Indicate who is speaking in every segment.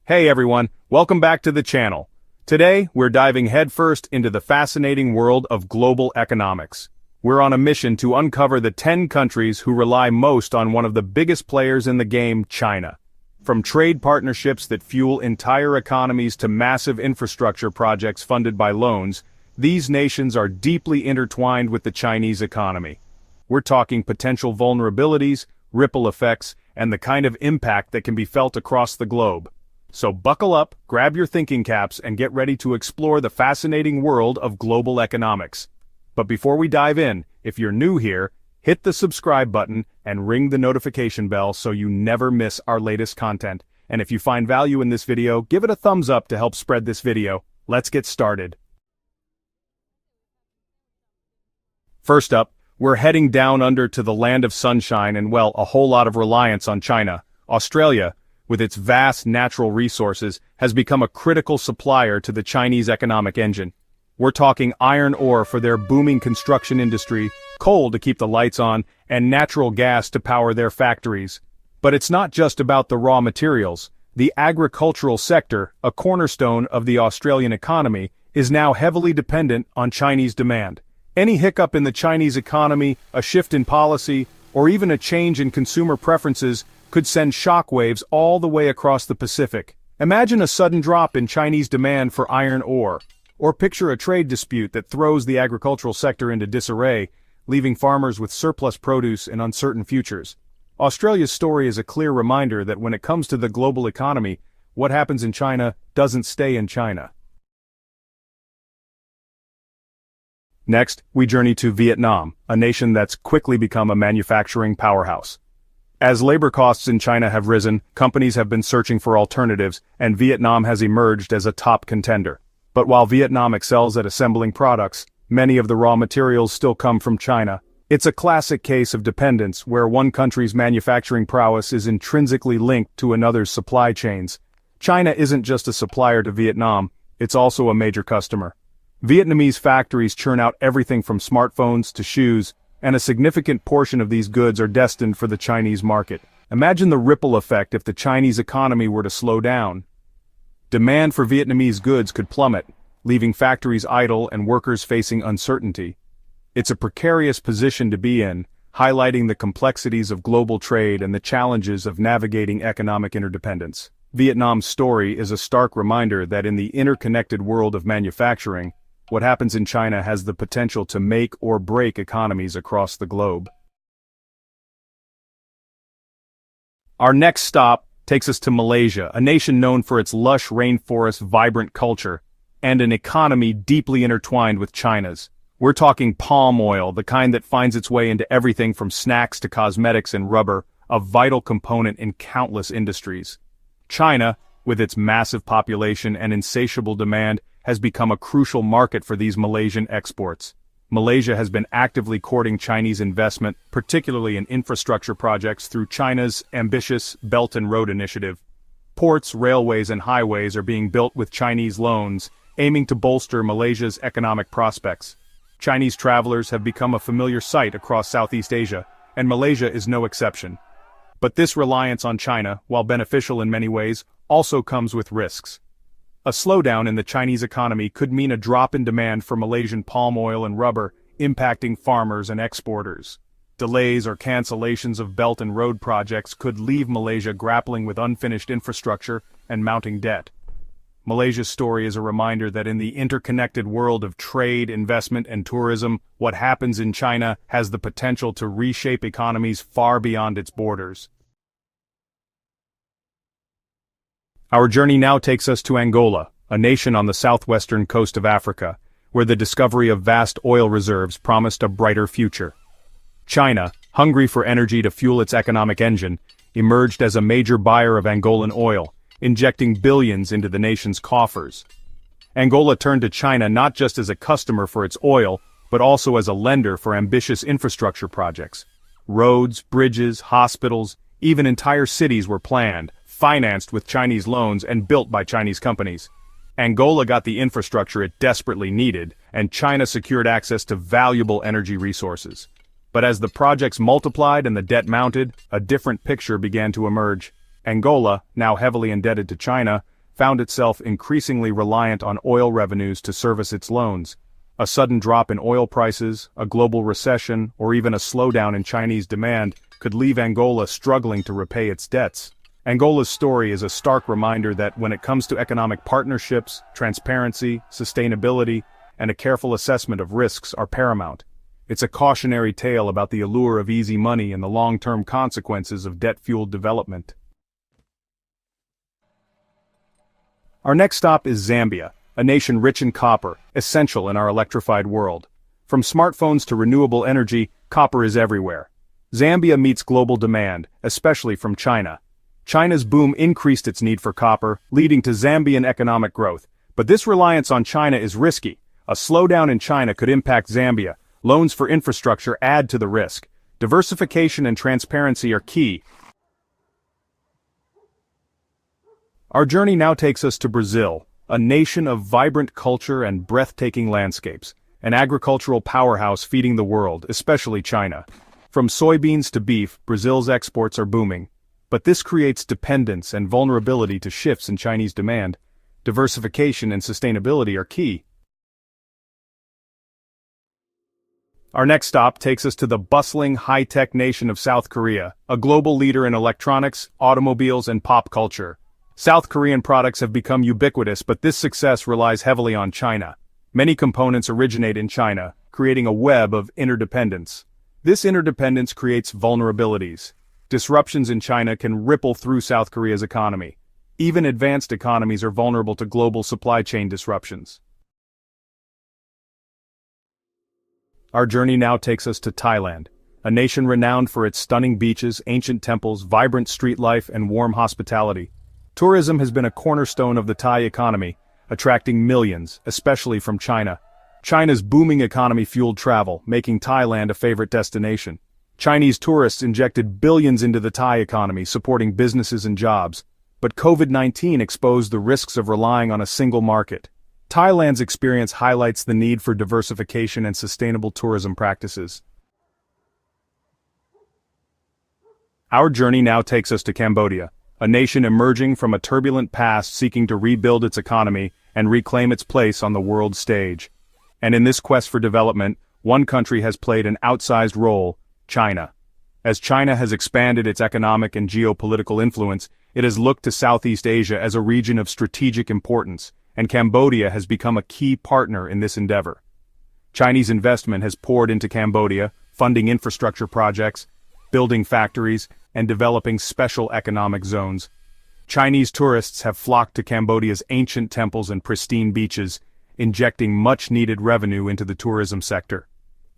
Speaker 1: Hey everyone, welcome back to the channel. Today, we're diving headfirst into the fascinating world of global economics. We're on a mission to uncover the 10 countries who rely most on one of the biggest players in the game, China. From trade partnerships that fuel entire economies to massive infrastructure projects funded by loans, these nations are deeply intertwined with the Chinese economy. We're talking potential vulnerabilities, ripple effects, and the kind of impact that can be felt across the globe. So buckle up, grab your thinking caps, and get ready to explore the fascinating world of global economics. But before we dive in, if you're new here, hit the subscribe button and ring the notification bell so you never miss our latest content. And if you find value in this video, give it a thumbs up to help spread this video. Let's get started. First up, we're heading down under to the land of sunshine and, well, a whole lot of reliance on China. Australia, with its vast natural resources, has become a critical supplier to the Chinese economic engine. We're talking iron ore for their booming construction industry, coal to keep the lights on, and natural gas to power their factories. But it's not just about the raw materials. The agricultural sector, a cornerstone of the Australian economy, is now heavily dependent on Chinese demand. Any hiccup in the Chinese economy, a shift in policy, or even a change in consumer preferences could send shockwaves all the way across the Pacific. Imagine a sudden drop in Chinese demand for iron ore, or picture a trade dispute that throws the agricultural sector into disarray, leaving farmers with surplus produce and uncertain futures. Australia's story is a clear reminder that when it comes to the global economy, what happens in China doesn't stay in China. Next, we journey to Vietnam, a nation that's quickly become a manufacturing powerhouse. As labor costs in China have risen, companies have been searching for alternatives, and Vietnam has emerged as a top contender. But while Vietnam excels at assembling products, many of the raw materials still come from China. It's a classic case of dependence where one country's manufacturing prowess is intrinsically linked to another's supply chains. China isn't just a supplier to Vietnam, it's also a major customer. Vietnamese factories churn out everything from smartphones to shoes, and a significant portion of these goods are destined for the Chinese market. Imagine the ripple effect if the Chinese economy were to slow down. Demand for Vietnamese goods could plummet, leaving factories idle and workers facing uncertainty. It's a precarious position to be in, highlighting the complexities of global trade and the challenges of navigating economic interdependence. Vietnam's story is a stark reminder that in the interconnected world of manufacturing, what happens in China has the potential to make or break economies across the globe. Our next stop takes us to Malaysia, a nation known for its lush rainforest, vibrant culture, and an economy deeply intertwined with China's. We're talking palm oil, the kind that finds its way into everything from snacks to cosmetics and rubber, a vital component in countless industries. China, with its massive population and insatiable demand, has become a crucial market for these Malaysian exports. Malaysia has been actively courting Chinese investment, particularly in infrastructure projects through China's ambitious Belt and Road Initiative. Ports, railways, and highways are being built with Chinese loans, aiming to bolster Malaysia's economic prospects. Chinese travelers have become a familiar sight across Southeast Asia, and Malaysia is no exception. But this reliance on China, while beneficial in many ways, also comes with risks. A slowdown in the Chinese economy could mean a drop in demand for Malaysian palm oil and rubber, impacting farmers and exporters. Delays or cancellations of Belt and Road projects could leave Malaysia grappling with unfinished infrastructure and mounting debt. Malaysia's story is a reminder that in the interconnected world of trade, investment, and tourism, what happens in China has the potential to reshape economies far beyond its borders. Our journey now takes us to Angola, a nation on the southwestern coast of Africa, where the discovery of vast oil reserves promised a brighter future. China, hungry for energy to fuel its economic engine, emerged as a major buyer of Angolan oil, injecting billions into the nation's coffers. Angola turned to China not just as a customer for its oil, but also as a lender for ambitious infrastructure projects. Roads, bridges, hospitals, even entire cities were planned, financed with Chinese loans and built by Chinese companies. Angola got the infrastructure it desperately needed, and China secured access to valuable energy resources. But as the projects multiplied and the debt mounted, a different picture began to emerge. Angola, now heavily indebted to China, found itself increasingly reliant on oil revenues to service its loans. A sudden drop in oil prices, a global recession, or even a slowdown in Chinese demand could leave Angola struggling to repay its debts. Angola's story is a stark reminder that when it comes to economic partnerships, transparency, sustainability, and a careful assessment of risks are paramount. It's a cautionary tale about the allure of easy money and the long-term consequences of debt-fueled development. Our next stop is Zambia, a nation rich in copper, essential in our electrified world. From smartphones to renewable energy, copper is everywhere. Zambia meets global demand, especially from China. China's boom increased its need for copper, leading to Zambian economic growth. But this reliance on China is risky. A slowdown in China could impact Zambia. Loans for infrastructure add to the risk. Diversification and transparency are key. Our journey now takes us to Brazil, a nation of vibrant culture and breathtaking landscapes, an agricultural powerhouse feeding the world, especially China. From soybeans to beef, Brazil's exports are booming. But this creates dependence and vulnerability to shifts in Chinese demand. Diversification and sustainability are key. Our next stop takes us to the bustling, high-tech nation of South Korea, a global leader in electronics, automobiles, and pop culture. South Korean products have become ubiquitous, but this success relies heavily on China. Many components originate in China, creating a web of interdependence. This interdependence creates vulnerabilities. Disruptions in China can ripple through South Korea's economy. Even advanced economies are vulnerable to global supply chain disruptions. Our journey now takes us to Thailand, a nation renowned for its stunning beaches, ancient temples, vibrant street life, and warm hospitality. Tourism has been a cornerstone of the Thai economy, attracting millions, especially from China. China's booming economy fueled travel, making Thailand a favorite destination. Chinese tourists injected billions into the Thai economy, supporting businesses and jobs. But COVID-19 exposed the risks of relying on a single market. Thailand's experience highlights the need for diversification and sustainable tourism practices. Our journey now takes us to Cambodia, a nation emerging from a turbulent past seeking to rebuild its economy and reclaim its place on the world stage. And in this quest for development, one country has played an outsized role: China. As China has expanded its economic and geopolitical influence, it has looked to Southeast Asia as a region of strategic importance, and Cambodia has become a key partner in this endeavor. Chinese investment has poured into Cambodia, funding infrastructure projects, building factories, and developing special economic zones. Chinese tourists have flocked to Cambodia's ancient temples and pristine beaches, injecting much-needed revenue into the tourism sector.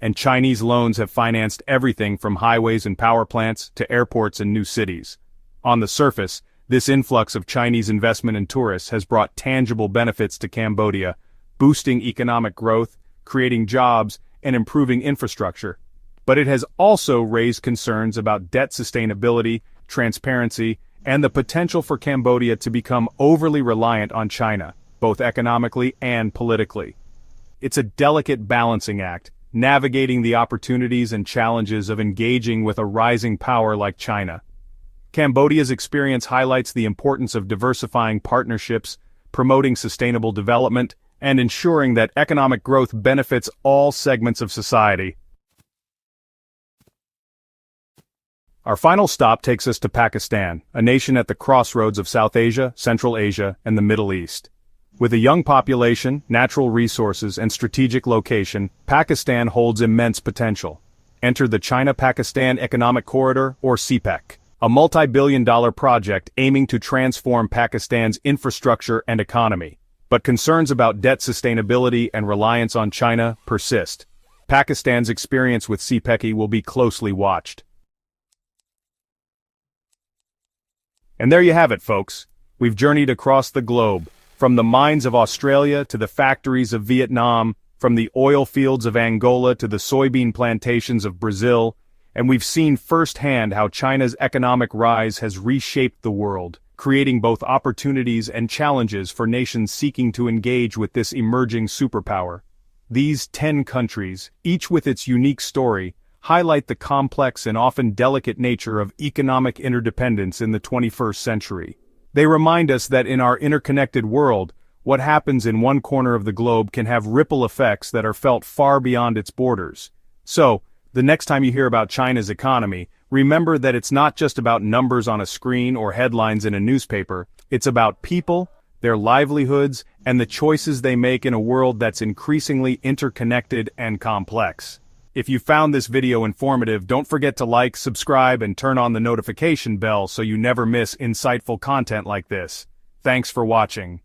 Speaker 1: And Chinese loans have financed everything from highways and power plants to airports and new cities. On the surface, this influx of Chinese investment and tourists has brought tangible benefits to Cambodia, boosting economic growth, creating jobs, and improving infrastructure. But it has also raised concerns about debt sustainability, transparency, and the potential for Cambodia to become overly reliant on China, both economically and politically. It's a delicate balancing act, navigating the opportunities and challenges of engaging with a rising power like China. Cambodia's experience highlights the importance of diversifying partnerships, promoting sustainable development, and ensuring that economic growth benefits all segments of society. Our final stop takes us to Pakistan, a nation at the crossroads of South Asia, Central Asia, and the Middle East. With a young population, natural resources, and strategic location, Pakistan holds immense potential. Enter the China-Pakistan Economic Corridor, or CPEC, a multi-billion-dollar project aiming to transform Pakistan's infrastructure and economy. But concerns about debt sustainability and reliance on China persist. Pakistan's experience with CPEC will be closely watched. And there you have it, folks. We've journeyed across the globe, from the mines of Australia to the factories of Vietnam, from the oil fields of Angola to the soybean plantations of Brazil, and we've seen firsthand how China's economic rise has reshaped the world, creating both opportunities and challenges for nations seeking to engage with this emerging superpower. These 10 countries, each with its unique story, highlight the complex and often delicate nature of economic interdependence in the 21st century. They remind us that in our interconnected world, what happens in one corner of the globe can have ripple effects that are felt far beyond its borders. So, the next time you hear about China's economy, remember that it's not just about numbers on a screen or headlines in a newspaper, it's about people, their livelihoods, and the choices they make in a world that's increasingly interconnected and complex. If you found this video informative, don't forget to like, subscribe, and turn on the notification bell so you never miss insightful content like this. Thanks for watching.